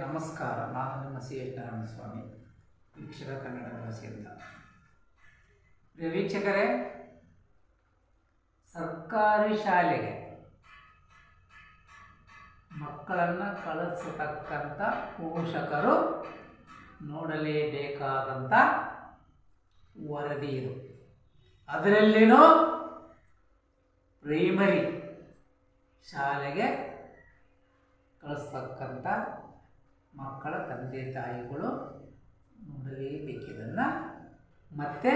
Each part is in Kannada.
ನಮಸ್ಕಾರ. ನಾನು ನಿಮ್ಮ ಸಿ ಎಚ್ ನಾರಾಯಣಸ್ವಾಮಿ, ವೀಕ್ಷಕ ಕನ್ನಡ ಭಾಷೆಯಿಂದ. ಪ್ರಿಯ ವೀಕ್ಷಕರೇ, ಸರ್ಕಾರಿ ಶಾಲೆಗೆ ಮಕ್ಕಳನ್ನು ಕಳಿಸತಕ್ಕಂಥ ಪೋಷಕರು ನೋಡಲೇಬೇಕಾದಂಥ ವರದಿ ಇದು. ಅದರಲ್ಲಿನೂ ಪ್ರೈಮರಿ ಶಾಲೆಗೆ ಕಳಿಸ್ತಕ್ಕಂಥ ಮಕ್ಕಳ ತಂದೆ ತಾಯಿಗಳು ನೋಡಲೇಬೇಕಿದನ್ನು. ಮತ್ತು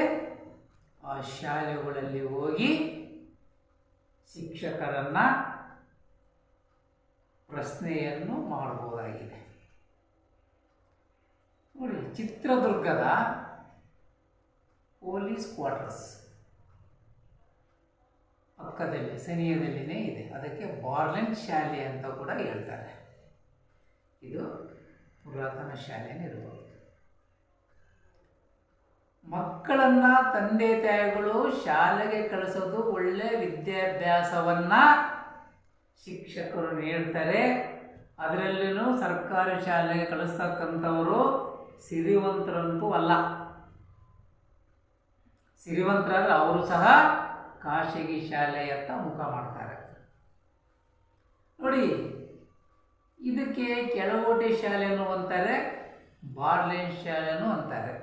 ಆ ಶಾಲೆಗಳಲ್ಲಿ ಹೋಗಿ ಶಿಕ್ಷಕರನ್ನು ಪ್ರಶ್ನೆಯನ್ನು ಮಾಡಬಹುದಾಗಿದೆ. ನೋಡಿ, ಚಿತ್ರದುರ್ಗದ ಪೊಲೀಸ್ ಕ್ವಾರ್ಟರ್ಸ್ ಪಕ್ಕದಲ್ಲಿ ಸನಿಹದಲ್ಲಿನೇ ಇದೆ. ಅದಕ್ಕೆ ಬಾರ್ಲೆನ್ ಶಾಲೆ ಅಂತ ಕೂಡ ಹೇಳ್ತಾರೆ. ಇದು ಪುರಾತನ ಶಾಲೆನೇ ಇರ್ಬೋದು. ಮಕ್ಕಳನ್ನು ತಂದೆ ತಾಯಿಗಳು ಶಾಲೆಗೆ ಕಳಿಸೋದು ಒಳ್ಳೆಯ ವಿದ್ಯಾಭ್ಯಾಸವನ್ನು ಶಿಕ್ಷಕರು ನೀಡ್ತಾರೆ. ಅದರಲ್ಲಿನೂ ಸರ್ಕಾರಿ ಶಾಲೆಗೆ ಕಳಿಸ್ತಕ್ಕಂಥವರು ಸಿರಿವಂತರಂತೂ ಅಲ್ಲ. ಸಿರಿವಂತರಾದರೆ ಅವರು ಸಹ ಖಾಸಗಿ ಶಾಲೆಯತ್ತ ಮುಖ ಮಾಡ್ತಾರೆ. ನೋಡಿ, ಇದಕ್ಕೆ ಕೆಳಗೋಟೆ ಶಾಲೆನೂ ಅಂತಾರೆ, ಬಾರ್ಲೆನ್ ಶಾಲೆನೂ ಅಂತಾರೆ.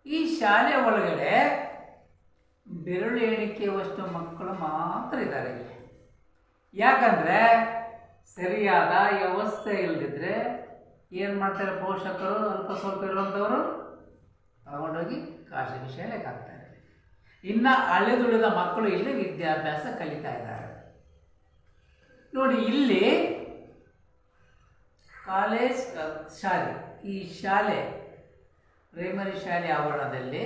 ಈ ಶಾಲೆ ಒಳಗಡೆ ಬೆರಳು ಎಣಿಕೆಯಷ್ಟು ಮಕ್ಕಳು ಮಾತ್ರ ಇದ್ದಾರೆ ಇಲ್ಲಿ. ಯಾಕಂದರೆ ಸರಿಯಾದ ವ್ಯವಸ್ಥೆ ಇಲ್ಲದಿದ್ದರೆ ಏನು ಮಾಡ್ತಾರೆ ಪೋಷಕರು? ಅಲ್ಪ ಸ್ವಲ್ಪ ಇರುವಂಥವರು ತಗೊಂಡೋಗಿ ಖಾಸಗಿ ಶಾಲೆಗೆ ಹಾಕ್ತಾರೆ. ಇನ್ನು ಅಳೆದುಳಿದ ಮಕ್ಕಳು ಇಲ್ಲಿ ವಿದ್ಯಾಭ್ಯಾಸ ಕಲಿತಾ ಇದ್ದಾರೆ. ನೋಡಿ, ಇಲ್ಲಿ ಕಾಲೇಜ್ ಶಾಲೆ, ಈ ಶಾಲೆ ಪ್ರೈಮರಿ ಶಾಲೆ ಆವರಣದಲ್ಲಿ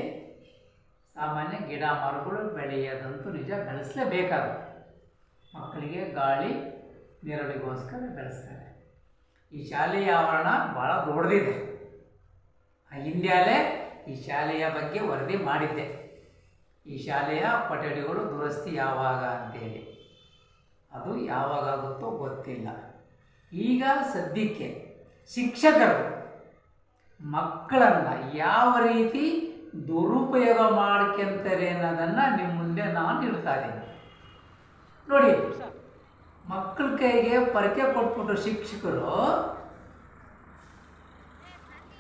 ಸಾಮಾನ್ಯ ಗಿಡ ಮರಗಳು ಬೆಳೆಯೋದಂತೂ ನಿಜ, ಬೆಳೆಸಲೇಬೇಕಾದ್ರು. ಮಕ್ಕಳಿಗೆ ಗಾಳಿ ನೆರಳಿಗೋಸ್ಕರ ಬೆಳೆಸ್ತಾರೆ. ಈ ಶಾಲೆಯ ಆವರಣ ಭಾಳ ದೊಡ್ಡದಿದೆ. ಹಿಂದ್ಯಾಲೆ ಈ ಶಾಲೆಯ ಬಗ್ಗೆ ವರದಿ ಮಾಡಿದ್ದೆ. ಈ ಶಾಲೆಯ ಕೊಠಡಿಗಳು ದುರಸ್ತಿ ಯಾವಾಗ ಅಂತೇಳಿ. ಅದು ಯಾವಾಗಾಗುತ್ತೋ ಗೊತ್ತಿಲ್ಲ. ಈಗ ಸದ್ಯಕ್ಕೆ ಶಿಕ್ಷಕರು ಮಕ್ಕಳನ್ನು ಯಾವ ರೀತಿ ದುರುಪಯೋಗ ಮಾಡ್ಕೊಂತಾರೆ ಅನ್ನೋದನ್ನು ನಿಮ್ಮ ಮುಂದೆ ನಾನು ಇಡ್ತಾ ಇದ್ದೀನಿ. ನೋಡಿ, ಮಕ್ಕಳ ಕೈಗೆ ಪರಕೆ ಕೊಟ್ಬಿಟ್ಟು ಶಿಕ್ಷಕರು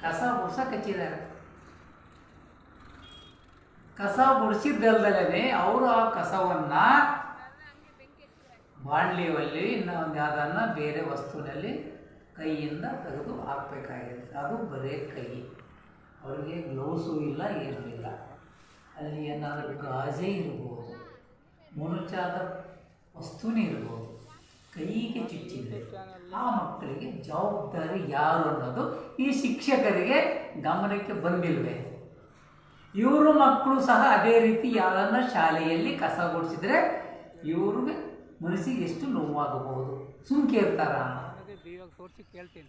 ಕಸ ಗುಡ್ಸಕ್ಕೆ ಹಚ್ಚಿದ್ದಾರೆ. ಕಸ ಗುಡಿಸಿದ್ದಲ್ದಲೇ ಅವರು ಆ ಕಸವನ್ನು ಬಾಣಲಿಯಲ್ಲಿ ಇನ್ನೊಂದು ಯಾವುದನ್ನು ಬೇರೆ ವಸ್ತುವಿನಲ್ಲಿ ಕೈಯಿಂದ ತೆಗೆದು ಹಾಕಬೇಕಾಗಿದೆ. ಅದು ಬರೀ ಕೈ, ಅವರಿಗೆ ಗ್ಲೌಸು ಇಲ್ಲ, ಏನೂ ಇಲ್ಲ. ಅಲ್ಲಿ ಏನಾದರೂ ಗಾಜೆ ಇರ್ಬೋದು, ಮೊನಚಾದ ವಸ್ತುನೇ ಇರ್ಬೋದು, ಕೈಗೆ ಚುಚ್ಚಿದ್ರೆ ಆ ಮಕ್ಕಳಿಗೆ ಜವಾಬ್ದಾರಿ ಯಾರು ಅನ್ನೋದು ಈ ಶಿಕ್ಷಕರಿಗೆ ಗಮನಕ್ಕೆ ಬಂದಿಲ್ವೇ? ಇವರು ಮಕ್ಕಳು ಸಹ ಅದೇ ರೀತಿ ಯಾರನ್ನ ಶಾಲೆಯಲ್ಲಿ ಕಸ ಗುಡಿಸಿದ್ರೆ ಇವ್ರಿಗೆ ಮನಸ್ಸಿಗೆ ಎಷ್ಟು ನೋವಾಗಬಹುದು, ಸುಮ್ಕೆ ಇರ್ತಾರ?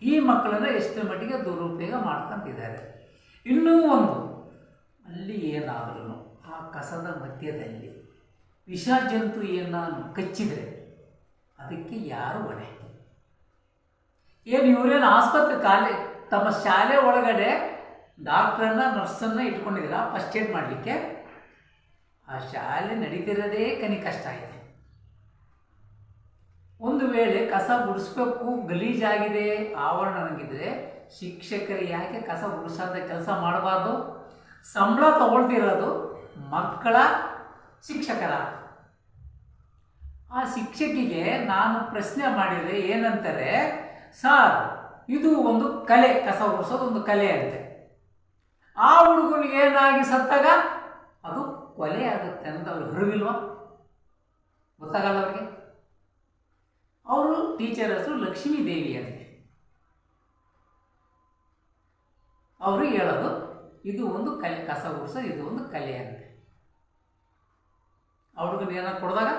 ಈ ಮಕ್ಕಳನ್ನ ಎಷ್ಟು ಮಟ್ಟಿಗೆ ದುರುಪಯೋಗ ಮಾಡ್ಕೊಂತಿದ್ದಾರೆ. ಇನ್ನೂ ಒಂದು, ಅಲ್ಲಿ ಏನಾದರೂ ಆ ಕಸದ ಮಧ್ಯದಲ್ಲಿ ವಿಷ ಜಂತು ಏನಾದ್ರು ಕಚ್ಚಿದರೆ ಅದಕ್ಕೆ ಯಾರು ಹೊಣೆ? ಏನು ಇವರೇನು ಆಸ್ಪತ್ರೆ ತಮ್ಮ ಶಾಲೆ ಒಳಗಡೆ ಡಾಕ್ಟ್ರನ್ನ ನರ್ಸನ್ನು ಇಟ್ಕೊಂಡಿದ್ದೀರಾ ಫಸ್ಟ್ ಏಡ್ ಮಾಡಲಿಕ್ಕೆ? ಆ ಶಾಲೆ ನಡೀತಿರೋದೇ ಕಷ್ಟ ಇದೆ. ಒಂದು ವೇಳೆ ಕಸ ಗುಡಿಸ್ಬೇಕು, ಗಲೀಜಾಗಿದೆ ಆವರಣ ನನಗಿದ್ರೆ ಶಿಕ್ಷಕರು ಯಾಕೆ ಕಸ ಗುಡಿಸೋದ ಕೆಲಸ ಮಾಡಬಾರ್ದು? ಸಂಬಳ ತಗೊಳ್ತಿರೋದು ಮಕ್ಕಳ ಶಿಕ್ಷಕರ. ಆ ಶಿಕ್ಷಕಿಗೆ ನಾನು ಪ್ರಶ್ನೆ ಮಾಡಿದರೆ ಏನಂತಾರೆ, ಸರ್ ಇದು ಒಂದು ಕಲೆ, ಕಸ ಗುಡಿಸೋದು ಒಂದು ಕಲೆ ಅಂತೆ. ಆ ಹುಡುಗನಿಗೆ ಏನಾಗಿ ಸತ್ತಾಗ ಅದು ಕೊಲೆ ಆಗುತ್ತೆ ಅನ್ನೋದು ಅವ್ರಿಗೆ ಅರಿವಿಲ್ವಾ? ಗೊತ್ತಾಗಲ್ಲ ಅವ್ರಿಗೆ. ಅವರು ಟೀಚರ್ ಹೆಸರು ಲಕ್ಷ್ಮೀ ದೇವಿ ಅಂತೆ. ಅವರು ಹೇಳೋದು ಇದು ಒಂದು ಕಲೆ, ಕಸ ಗುಡಿಸೋದು ಇದು ಒಂದು ಕಲೆ ಅಂತೆ. ಆ ಹುಡುಗನಿಗೆ ಏನಾದ್ರು ಕೊಡಿದಾಗ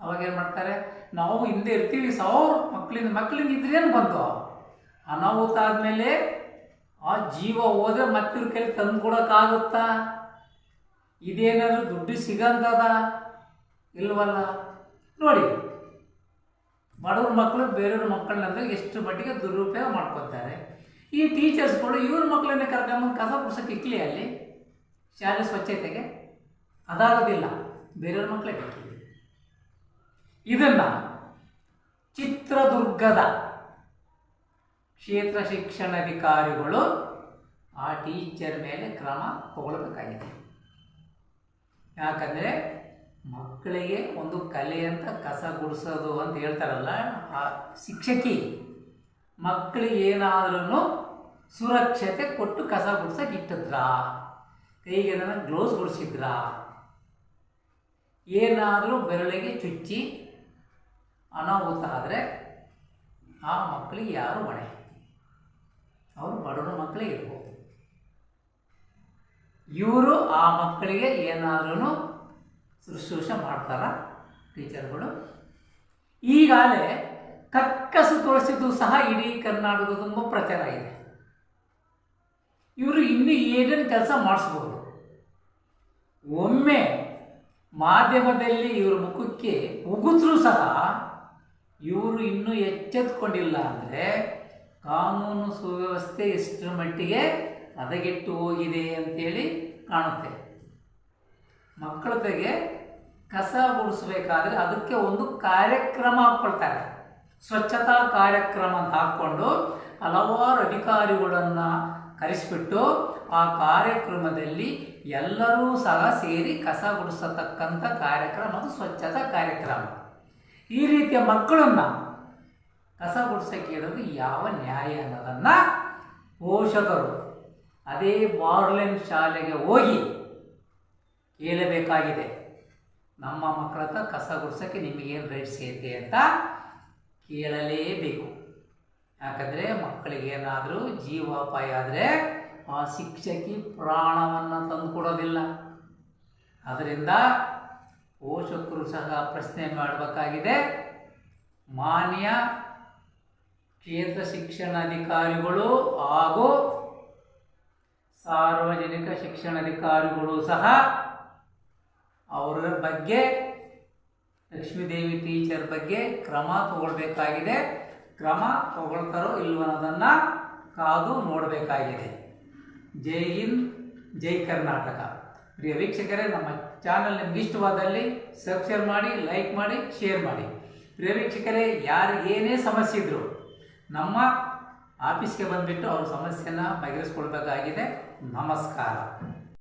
ಅವಾಗ ಏನು ಮಾಡ್ತಾರೆ, ನಾವು ಹಿಂದೆ ಇರ್ತೀವಿ, 1000 ಮಕ್ಕಳಿಂದ ಇದ್ರೇನು ಬಂತು? ಅನಾಹುತ ಆದಮೇಲೆ ಆ ಜೀವ ಹೋದರೆ ಮತ್ತಿವ್ರ ಕೈಲಿ ತಂದು ಕೊಡೋಕ್ಕಾಗುತ್ತಾ? ಇದೇನಾದರೂ ದುಡ್ಡು ಸಿಗಂತದ? ಇಲ್ವಲ್ಲ. ನೋಡಿ, ಬಡವ್ರ ಮಕ್ಕಳು ಬೇರೆಯವ್ರ ಮಕ್ಕಳನ್ನ ಎಷ್ಟು ಮಟ್ಟಿಗೆ ದುರುಪಯೋಗ ಮಾಡ್ಕೊತಾರೆ. ಈ ಟೀಚರ್ಸ್ಗಳು ಇವ್ರ ಮಕ್ಕಳನ್ನೇ ಕರ್ಕೊಂಬಂದು ಕಸ ಗುಡ್ಸೋಕೆ ಇಕ್ಲಿ ಅಲ್ಲಿ ಶಾಲೆ ಸ್ವಚ್ಛತೆಗೆ ಅದಾಗೋದಿಲ್ಲ, ಬೇರೆಯವ್ರ ಮಕ್ಕಳೇ ಬೇಕಿದೆ. ಇದನ್ನು ಚಿತ್ರದುರ್ಗದ ಕ್ಷೇತ್ರ ಶಿಕ್ಷಣಾಧಿಕಾರಿಗಳು ಆ ಟೀಚರ್ ಮೇಲೆ ಕ್ರಮ ತಗೊಳ್ಬೇಕಾಗಿದೆ. ಯಾಕಂದರೆ ಮಕ್ಕಳಿಗೆ ಒಂದು ಕಲೆ ಅಂತ ಕಸ ಗುಡಿಸೋದು ಅಂತ ಹೇಳ್ತಾರಲ್ಲ, ಆ ಶಿಕ್ಷಕಿ ಮಕ್ಕಳಿಗೆ ಏನಾದ್ರೂ ಸುರಕ್ಷತೆ ಕೊಟ್ಟು ಕಸ ಗುಡ್ಸೋಕೆ ಇಟ್ಟಿದ್ರಾ, ಕೈಗೆ ಗ್ಲೌಸ್ ಗುಡಿಸಿದ್ರಾ, ಏನಾದರೂ ಬೆರಳಿಗೆ ಚುಚ್ಚಿ ಅನಾಹುತ ಆದರೆ ಆ ಮಕ್ಕಳಿಗೆ ಯಾರು ಹೊಣೆ? ಅವರು ಬಡವರ ಮಕ್ಕಳೇ ಇರ್ಬೋದು. ಇವರು ಆ ಮಕ್ಕಳಿಗೆ ಏನಾದ್ರೂ ಶುಶ್ರೂಷೆ ಮಾಡ್ತಾರ ಟೀಚರ್ಗಳು. ಈಗಾಗಲೇ ಕಕ್ಕಸು ತೊಳಸಿದ್ದು ಸಹ ಇಡೀ ಕರ್ನಾಟಕದ ತುಂಬ ಪ್ರಚಾರ ಇದೆ. ಇವರು ಇನ್ನೂ ಏನೇನು ಕೆಲಸ ಮಾಡಿಸ್ಬೋದು. ಒಮ್ಮೆ ಮಾಧ್ಯಮದಲ್ಲಿ ಇವ್ರ ಮುಖಕ್ಕೆ ಉಗುತ್ರೂ ಸಹ ಇವರು ಇನ್ನೂ ಎಚ್ಚೆತ್ಕೊಂಡಿಲ್ಲ ಅಂದರೆ ಕಾನೂನು ಸುವ್ಯವಸ್ಥೆ ಇಷ್ಟರ ಮಟ್ಟಿಗೆ ಹದಗೆಟ್ಟು ಹೋಗಿದೆ ಅಂತೇಳಿ ಕಾಣುತ್ತೆ. ಮಕ್ಕಳ ಜೊತೆಗೆ ಕಸ ಗುಡಿಸ್ಬೇಕಾದ್ರೆ ಅದಕ್ಕೆ ಒಂದು ಕಾರ್ಯಕ್ರಮ ಹಾಕ್ಕೊಳ್ತಾರೆ. ಸ್ವಚ್ಛತಾ ಕಾರ್ಯಕ್ರಮ ಅಂತ ಹಾಕ್ಕೊಂಡು ಹಲವಾರು ಅಧಿಕಾರಿಗಳನ್ನು ಕರೆಸಿಬಿಟ್ಟು ಆ ಕಾರ್ಯಕ್ರಮದಲ್ಲಿ ಎಲ್ಲರೂ ಸಹ ಸೇರಿ ಕಸ ಗುಡಿಸತಕ್ಕಂಥ ಕಾರ್ಯಕ್ರಮ, ಅದು ಸ್ವಚ್ಛತಾ ಕಾರ್ಯಕ್ರಮ. ಈ ರೀತಿಯ ಮಕ್ಕಳನ್ನು ಕಸ ಗುಡಿಸೋಕೆ ಇರೋದು ಯಾವ ನ್ಯಾಯ ಅನ್ನೋದನ್ನು ಪೋಷಕರು ಅದೇ ಬಾರ್ಲೆನ್ ಶಾಲೆಗೆ ಹೋಗಿ ಕೇಳಬೇಕಾಗಿದೆ. ನಮ್ಮ ಮಕ್ಕಳ ಹತ್ರ ಕಸ ಗುಡಿಸೋಕ್ಕೆ ನಿಮಗೇನು ರೈಟ್ಸ್ ಐತೆ ಅಂತ ಕೇಳಲೇಬೇಕು. ಯಾಕಂದರೆ ಮಕ್ಕಳಿಗೇನಾದರೂ ಜೀವಾಪಾಯ ಆದರೆ ಆ ಶಿಕ್ಷಕಿ ಪ್ರಾಣವನ್ನು ತಂದುಕೊಡೋದಿಲ್ಲ. ಅದರಿಂದ ಪೋಷಕರು ಸಹ ಪ್ರಶ್ನೆ ಮಾಡಬೇಕಾಗಿದೆ. ಮಾನ್ಯ ಕ್ಷೇತ್ರ ಶಿಕ್ಷಣಾಧಿಕಾರಿಗಳು ಹಾಗೂ ಸಾರ್ವಜನಿಕ ಶಿಕ್ಷಣಾಧಿಕಾರಿಗಳು ಸಹ ಅವರ ಬಗ್ಗೆ, ಲಕ್ಷ್ಮೀದೇವಿ ಟೀಚರ್ ಬಗ್ಗೆ ಕ್ರಮ ತಗೊಳ್ಬೇಕಾಗಿದೆ. ಕ್ರಮ ತಗೊಳ್ತಾರೋ ಇಲ್ವನ್ನೋದನ್ನು ಕಾದು ನೋಡಬೇಕಾಗಿದೆ. ಜೈ ಹಿಂದ್, ಜೈ ಕರ್ನಾಟಕ. ಪ್ರಿಯ ವೀಕ್ಷಕರೇ, ನಮ್ಮ ಚಾನಲ್ ನಿಮ್ಗೆ ಇಷ್ಟವಾದಲ್ಲಿ ಸಬ್ಸ್ಕ್ರೈಬ್ ಮಾಡಿ, ಲೈಕ್ ಮಾಡಿ, ಶೇರ್ ಮಾಡಿ. ಪ್ರಿಯ ವೀಕ್ಷಕರೇ, ಯಾರು ಏನೇ ಸಮಸ್ಯೆ ಇದ್ದರೂ ನಮ್ಮ ಆಫೀಸ್ಗೆ ಬಂದುಬಿಟ್ಟು ಅವ್ರ ಸಮಸ್ಯೆಯನ್ನು ಬಗೆಹರಿಸ್ಕೊಳ್ಬೇಕಾಗಿದೆ. ನಮಸ್ಕಾರ.